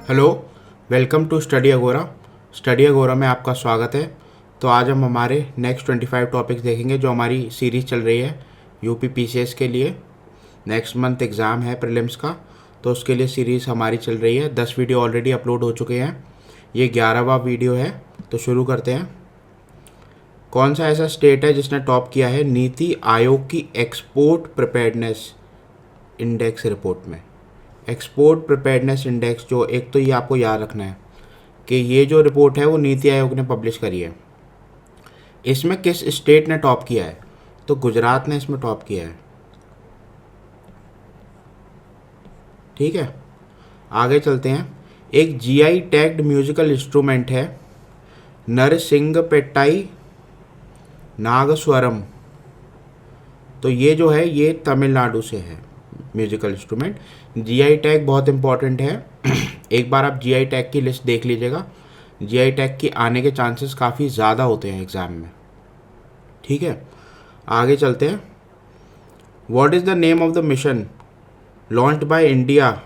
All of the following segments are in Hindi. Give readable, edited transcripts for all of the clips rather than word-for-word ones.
हेलो, वेलकम टू स्टडी अगोरा। स्टडी अगोरा में आपका स्वागत है। तो आज हम हमारे नेक्स्ट 25 टॉपिक्स देखेंगे जो हमारी सीरीज़ चल रही है यूपी पीसीएस के लिए। नेक्स्ट मंथ एग्ज़ाम है प्रीलिम्स का, तो उसके लिए सीरीज़ हमारी चल रही है। 10 वीडियो ऑलरेडी अपलोड हो चुके हैं, ये 11वां वीडियो है। तो शुरू करते हैं। कौन सा ऐसा स्टेट है जिसने टॉप किया है नीति आयोग की एक्सपोर्ट प्रिपेयर्डनेस इंडेक्स रिपोर्ट में? एक्सपोर्ट प्रिपेयर्डनेस इंडेक्स, जो एक तो ये आपको याद रखना है कि ये जो रिपोर्ट है वो नीति आयोग ने पब्लिश करी है। इसमें किस स्टेट ने टॉप किया है? तो गुजरात ने इसमें टॉप किया है। ठीक है, आगे चलते हैं। एक जीआई टैग्ड म्यूजिकल इंस्ट्रूमेंट है नरसिंगपेट्टाई नागस्वरम। तो ये जो है ये तमिलनाडु से है म्यूजिकल इंस्ट्रूमेंट। जीआई टैग बहुत इंपॉर्टेंट है। एक बार आप जीआई टैग की लिस्ट देख लीजिएगा। जीआई टैग की आने के चांसेस काफ़ी ज़्यादा होते हैं एग्ज़ाम में। ठीक है, आगे चलते हैं। What is the name of the mission launched by India?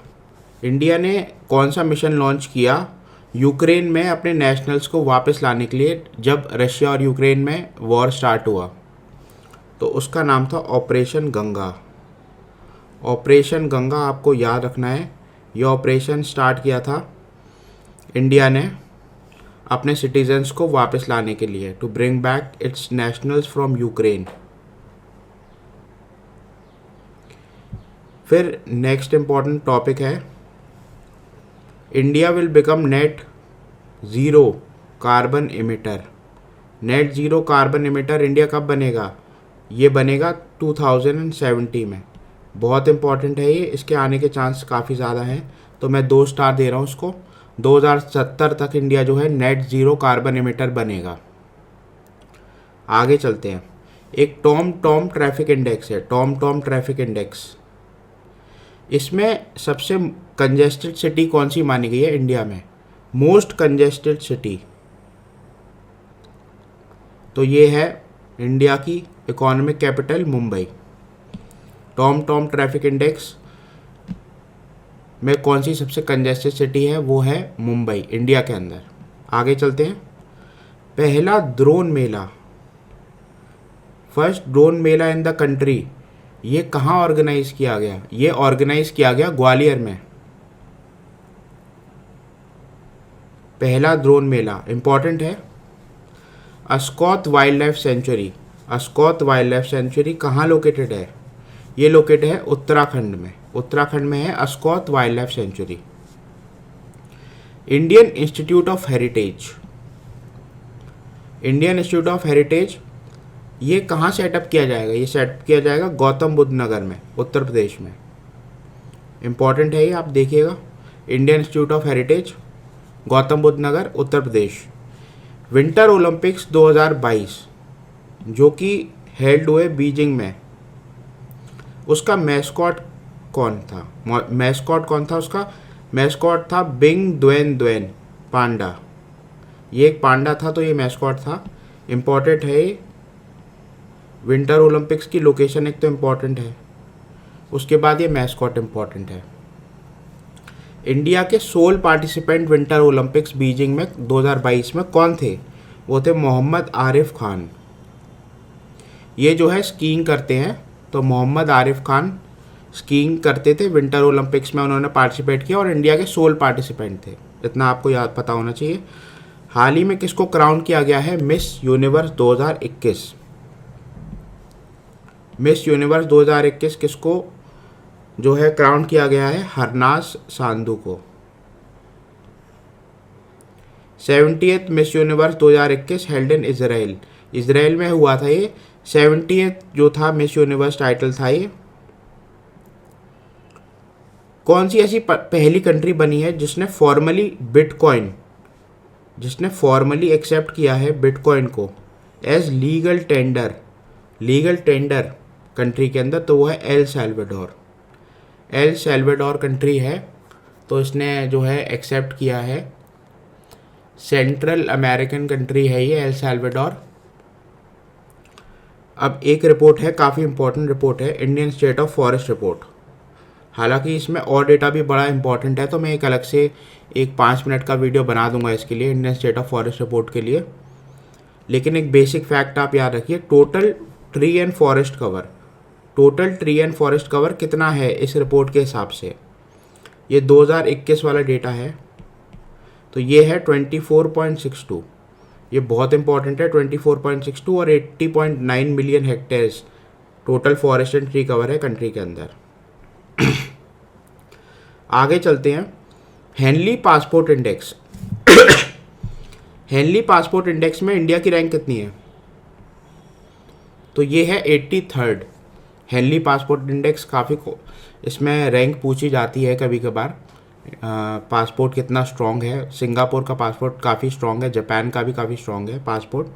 India ने कौन सा मिशन लॉन्च किया यूक्रेन में अपने नेशनल्स को वापस लाने के लिए, जब रशिया और यूक्रेन में वॉर स्टार्ट हुआ? तो उसका नाम था ऑपरेशन गंगा। ऑपरेशन गंगा आपको याद रखना है। ये ऑपरेशन स्टार्ट किया था इंडिया ने अपने सिटीजन्स को वापस लाने के लिए, to bring back its nationals from Ukraine. फिर नेक्स्ट इम्पॉर्टेंट टॉपिक है, India will become net zero carbon emitter. Net zero carbon emitter India कब बनेगा? ये बनेगा 2070 में। बहुत इंपॉर्टेंट है ये, इसके आने के चांस काफ़ी ज़्यादा हैं, तो मैं 2 स्टार दे रहा हूँ इसको। 2070 तक इंडिया जो है नेट ज़ीरो कार्बन इमिटर बनेगा। आगे चलते हैं। एक टॉम टॉम ट्रैफिक इंडेक्स है, टॉम टॉम ट्रैफिक इंडेक्स। इसमें सबसे कंजेस्टेड सिटी कौन सी मानी गई है इंडिया में? मोस्ट कंजेस्टेड सिटी तो ये है इंडिया की economic capital Mumbai. Tom Tom traffic index में कौन सी सबसे कंजेस्टेड सिटी है? वो है मुंबई, इंडिया के अंदर। आगे चलते हैं। पहला drone Mela, first drone Mela in the country, ये कहाँ ऑर्गेनाइज किया गया? ये ऑर्गेनाइज किया गया ग्वालियर में। पहला ड्रोन मेला इंपॉर्टेंट है। Askot wild life sanctuary, Askot wild life sanctuary कहाँ लोकेटेड है? ये लोकेटेड है उत्तराखंड में। उत्तराखंड में है Askot wild life sanctuary. Indian institute of heritage, Indian institute of heritage ये कहाँ सेटअप किया जाएगा? ये सेटअप किया जाएगा गौतम बुद्ध नगर में, उत्तर प्रदेश में। इंपॉर्टेंट है ये, आप देखिएगा। Indian institute of heritage, Gautam Buddha Nagar, Uttar Pradesh. Winter Olympics 2022 जो कि हेल्ड हुए बीजिंग में, उसका मैस्कॉट कौन था? मैस्कॉट कौन था उसका? मैस्कॉट था बिंग द्वेन द्वेन, पांडा। ये एक पांडा था, तो ये मैस्कॉट था। इम्पॉर्टेंट है ये। विंटर ओलंपिक्स की लोकेशन एक तो इम्पॉर्टेंट है, उसके बाद ये मैस्कॉट इम्पॉर्टेंट है। इंडिया के sole participant winter Olympics Beijing में 2022 में कौन थे? वो थे मोहम्मद आरिफ खान। ये जो है स्कीइंग करते हैं, तो मोहम्मद आरिफ खान स्कीइंग करते थे विंटर ओलंपिक्स में, उन्होंने पार्टिसिपेट किया और इंडिया के सोल पार्टिसिपेंट थे। इतना आपको याद पता होना चाहिए। हाल ही में किसको क्राउन किया गया है मिस यूनिवर्स 2021? मिस यूनिवर्स 2021 किसको जो है क्राउन किया गया है? हरनाज सांधू को। 70th miss universe 2021 held in Israel, Israel में हुआ था ये। 70th जो था मिस यूनिवर्स टाइटल था ये। कौन सी ऐसी पहली कंट्री बनी है जिसने फॉर्मली एक्सेप्ट किया है बिटकॉइन को एज लीगल टेंडर कंट्री के अंदर? तो वो है L Salvador. L Salvador country है, तो इसने जो है एक्सेप्ट किया है। सेंट्रल अमेरिकन कंट्री है ये एल सैल्वाडोर। अब एक रिपोर्ट है, काफ़ी इंपॉर्टेंट रिपोर्ट है, Indian state of forest report. हालांकि इसमें और डेटा भी बड़ा इंपॉर्टेंट है, तो मैं एक अलग से एक 5 मिनट का वीडियो बना दूंगा इसके लिए, Indian state of forest report के लिए। लेकिन एक बेसिक फैक्ट आप याद रखिए, total tree and forest cover कितना है इस रिपोर्ट के हिसाब से। ये 2021 वाला डेटा है, तो ये है 24.62। ये बहुत इंपॉर्टेंट है, 24.62 और 80.9 million hectares total forest and tree cover है कंट्री के अंदर। आगे चलते हैं, Henley passport index. Henley passport index में इंडिया की रैंक कितनी है? तो ये है 83rd। हेनली पासपोर्ट इंडेक्स काफ़ी इसमें रैंक पूछी जाती है कभी कभार, पासपोर्ट कितना स्ट्रॉन्ग है। सिंगापुर का पासपोर्ट काफ़ी स्ट्रॉन्ग है, जापान का भी काफ़ी स्ट्रॉन्ग है पासपोर्ट।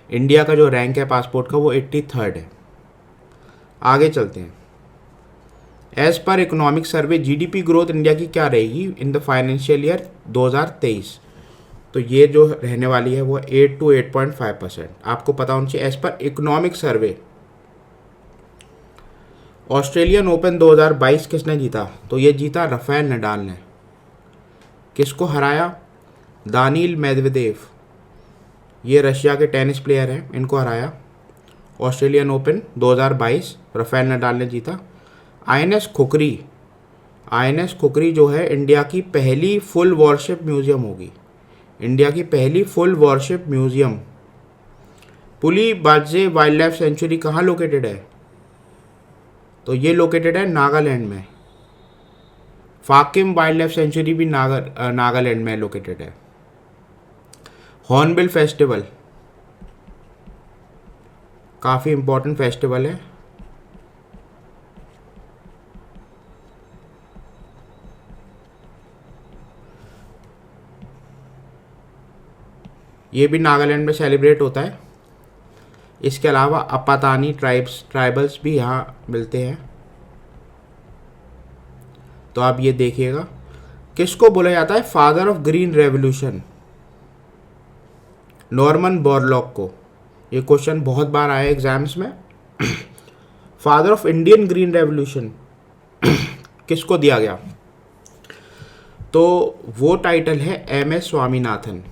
इंडिया का जो रैंक है पासपोर्ट का वो 83rd है। आगे चलते हैं, एज पर economic survey GDP growth India की क्या रहेगी इन द फाइनेंशियल ईयर 2023? तो ये जो रहने वाली है वो 8 to 8.5%। आपको पता होना चाहिए, एज पर इकोनॉमिक सर्वे। ऑस्ट्रेलियन ओपन 2022 किसने जीता? तो ये जीता राफेल नडाल ने। किसको हराया? दानिल मेदवेदेव, ये रशिया के टेनिस प्लेयर हैं, इनको हराया। ऑस्ट्रेलियन ओपन 2022 राफेल नडाल ने जीता। आईएनएस खुकरी जो है इंडिया की पहली फुल वॉरशिप म्यूजियम होगी। इंडिया की पहली फुल वॉरशिप म्यूजियम। पुली बाजे वाइल्ड लाइफ सेंचुरी कहाँ लोकेटेड है? तो ये लोकेटेड है नागालैंड में। फाकिम वाइल्ड लाइफ सेंचुरी भी नागालैंड में लोकेटेड है। हॉर्नबिल फेस्टिवल काफ़ी इंपॉर्टेंट फेस्टिवल है। ये भी नागालैंड में सेलिब्रेट होता है। इसके अलावा अपातानी ट्राइबल्स भी यहाँ मिलते हैं। तो आप ये देखिएगा, किसको बोला जाता है father of green revolution? Norman Borlaug को। ये क्वेश्चन बहुत बार आया एग्जाम्स में। Father of Indian green revolution किसको दिया गया? तो वो टाइटल है MS Swaminathan.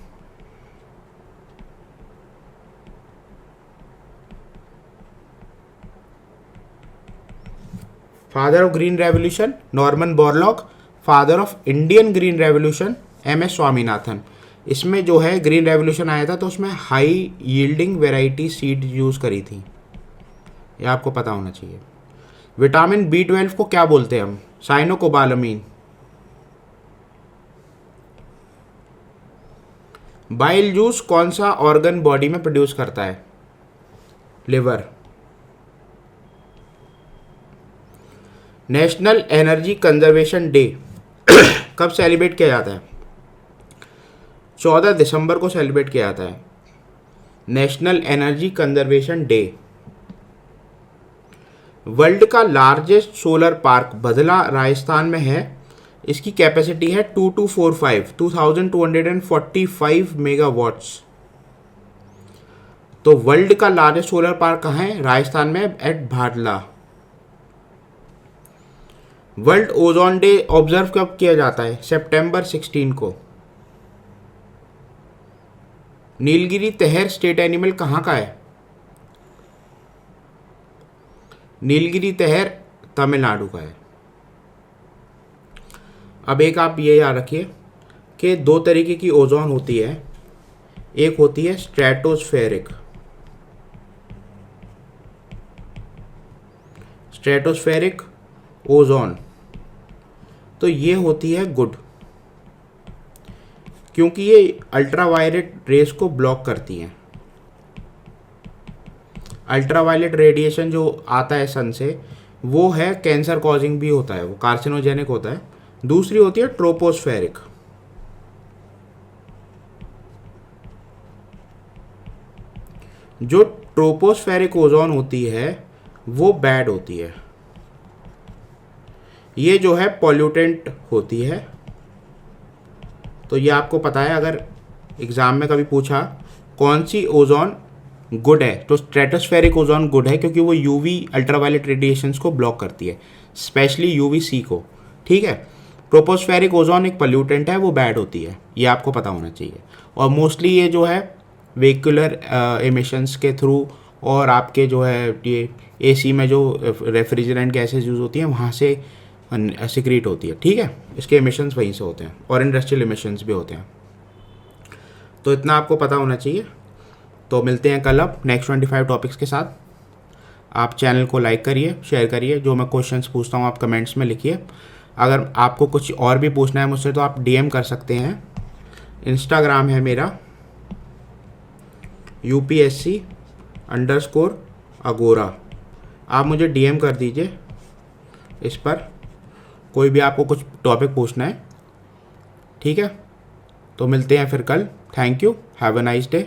Father of green revolution Norman Borlaug, father of Indian green revolution MS Swaminathan. इसमें जो है ग्रीन रेवोल्यूशन आया था तो उसमें high yielding variety seed use करी थी, ये आपको पता होना चाहिए। विटामिन B12 को क्या बोलते हैं हम? साइनोकोबालामीन। बाइल जूस कौन सा ऑर्गन बॉडी में प्रोड्यूस करता है? Liver. National energy conservation day कब सेलिब्रेट किया जाता है? 14 दिसंबर को सेलिब्रेट किया जाता है national energy conservation day. World का लार्जेस्ट सोलर पार्क भदला राजस्थान में है। इसकी कैपेसिटी है 2245 मेगावाट्स। तो वर्ल्ड का लार्जेस्ट सोलर पार्क कहाँ है? राजस्थान में, at Bhadla. World ozone day observe कब किया जाता है? सितंबर 16 को। नीलगिरी तहर स्टेट एनिमल कहाँ का है? नीलगिरी तहर तमिलनाडु का है। अब एक आप ये याद रखिए कि दो तरीके की ओजोन होती है। एक होती है स्ट्रेटोस्फेरिक ओजोन, तो ये होती है गुड, क्योंकि ये अल्ट्रावायलेट रेस को ब्लॉक करती हैं। अल्ट्रावायलेट रेडिएशन जो आता है सन से, वो है कैंसर कॉजिंग भी होता है, वो कार्सिनोजेनिक होता है। दूसरी होती है ट्रोपोस्फेरिक। जो ट्रोपोस्फेरिक ओजोन होती है वो बैड होती है। ये जो है पॉल्यूटेंट होती है। तो ये आपको पता है, अगर एग्ज़ाम में कभी पूछा कौन सी ओजोन गुड है, तो स्ट्रेटोस्फेरिक ओजोन गुड है क्योंकि वो यूवी अल्ट्रावायलेट रेडिएशंस को ब्लॉक करती है, स्पेशली यूवीसी को, ठीक है। ट्रोपोस्फेरिक ओजोन एक पोल्यूटेंट है, वो बैड होती है, ये आपको पता होना चाहिए। और मोस्टली ये जो है व्हीकुलर एमिशंस के थ्रू और आपके जो है ये एसी में जो रेफ्रिजरेंट गैसेज यूज़ होती हैं वहाँ से सिक्रीट होती है, ठीक है। इसके एमिशंस वहीं से होते हैं और इंडस्ट्रियल एमिशंस भी होते हैं, तो इतना आपको पता होना चाहिए। तो मिलते हैं कल अब नेक्स्ट 25 टॉपिक्स के साथ। आप चैनल को लाइक करिए, शेयर करिए, जो मैं क्वेश्चंस पूछता हूँ आप कमेंट्स में लिखिए। अगर आपको कुछ और भी पूछना है मुझसे तो आप डीएम कर सकते हैं। इंस्टाग्राम है मेरा UPSC_Agora, आप मुझे डीएम कर दीजिए इस पर, कोई भी आपको कुछ टॉपिक पूछना है, ठीक है। तो मिलते हैं फिर कल। Thank you, have a nice day.